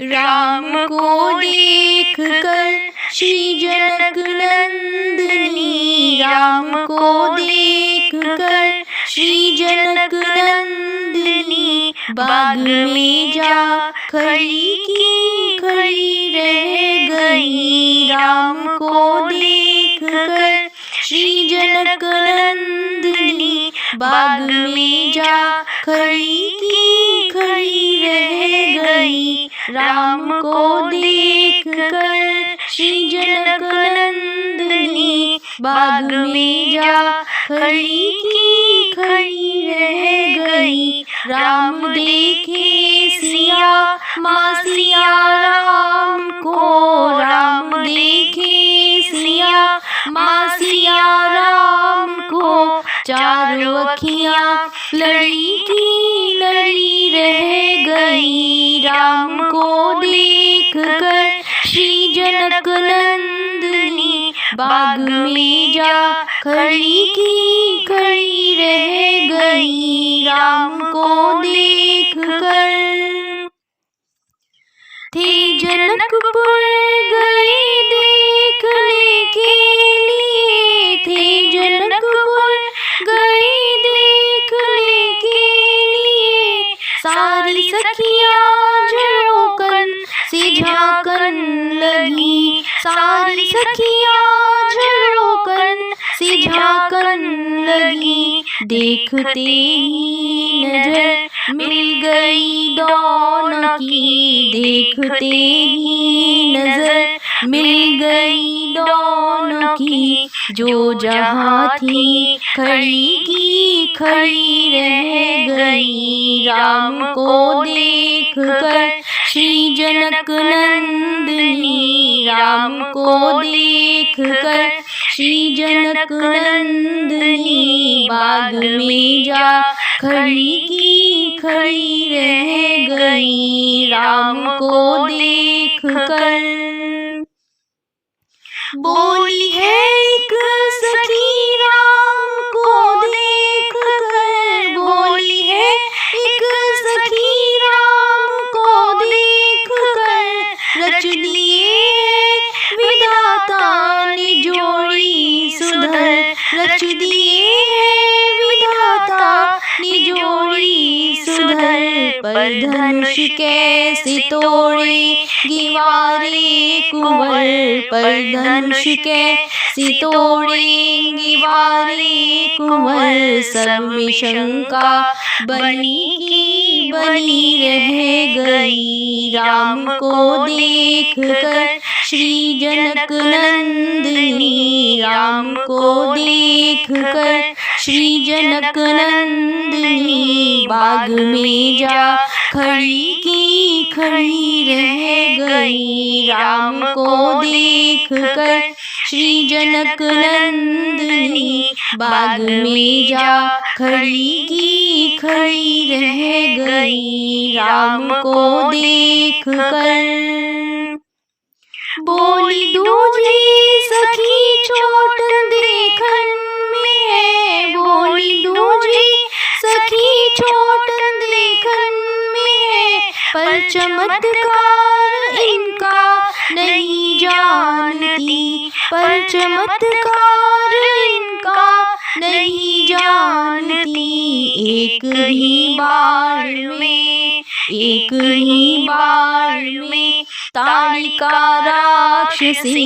राम को देख कर श्री जनक नंदिनी, राम को देख कर श्री जनक नंदिनी, बाग में जा खड़ी की खड़ी रह गई। राम को देख कर श्री जनक नंदिनी, बाग में जा खड़ी की खड़ी रह गई। राम को देख कर श्री जनक नंदिनी, बाग में जा खड़ी की खड़ी रह गई। राम देखे सिया माँ सिया राम को, राम देखे सिया माँ सिया राम को, चारों अखियाँ लड़ी की लड़ी रह गई। राम को देख कर श्री जनक नंदिनी, बाग में जा खड़ी की खड़ी रह गई। राम को देख कर थे जनकपुर गए देखने के लिए, थे जनकपुर गए देखने के लिए, सारी सखियाँ झरोकन से झांकन लगी, सारी सखियाँ झरोकन से झांकन लगी। देखते ही नजर मिल गई दोनों की, देखते ही नजर मिल गई दोनों की, जो जहाँ थी खड़ी की खड़ी रह गई। राम को देख कर श्री जनक नंदिनी, राम को देख कर श्री जनक नंदिनी, बाग में जा खड़ी की खड़ी रह गई। राम को देख कर बोली है एक सखी राम को देख कर, बोली है एक सखी राम को देख कर, रच दिए विधाता ने जोड़ी सुधर, रच दिए विधाता ने जोड़ी सुधर। पर धनुष कैसे तोड़े गिवारे कुंवर, पर धनुष कैसे तोड़ेंगे वारे कुंवर, सब में शंका बनी की बनी रह गई। राम को देख कर श्री जनक नंदिनी, राम को देख कर श्री जनक नंदिनी, बाग में जा खड़ी की खड़ी रह गई। राम को देख कर श्री जनक नंदिनी, बाग में जा खड़ी की खड़ी रह गई। राम को देख कर बोली दूजी सखी चोट देखन में है, बोली दूजी सखी चोट देखन में है, पर चमत्कार इनका नहीं जानती, पर चमत्कार इनका नहीं जानती। एक ही बार में, एक ही बार में ताड़िका राक्षसी,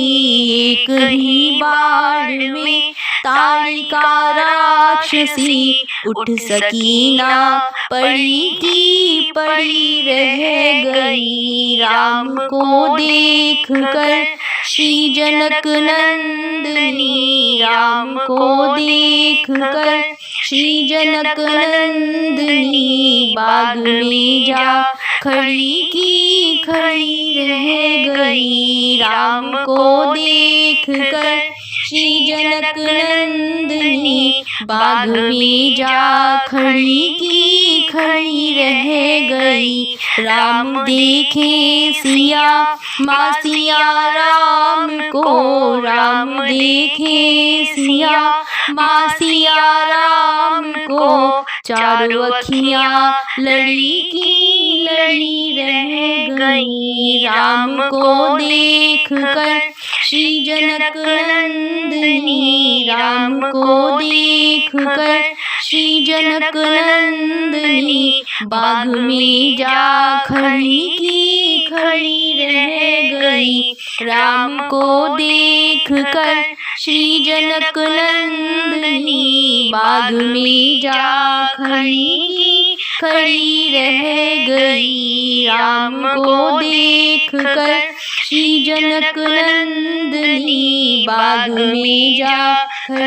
एक ही बार में ताड़िका राक्षसी, उठ सकी ना पड़ी की पड़ी रह गई। राम को देख कर श्री जनक नंदिनी, राम को देख कर श्री जनक नंदिनी, बाग में जा खड़ी की खड़ी रह गई। राम को देख कर श्री जनक नंदिनी, बाग में जा खड़ी की खड़ी रह गई। राम देखे सिया माँ सिया राम को, राम देखे सिया माँ सिया राम को, चारों अखियाँ लड़ी की लड़ी रह गई। राम को देख कर श्री जनक नंदनी, राम को देख कर श्री जनक नंदनी, बाग में जा खड़ी की खड़ी रह गई। राम को देख कर श्री जनक नंदनी, बाग में जा खड़ी की खड़ी रह गई। राम को देख कर श्री जनक नंदनी, बाग में जा खड़ी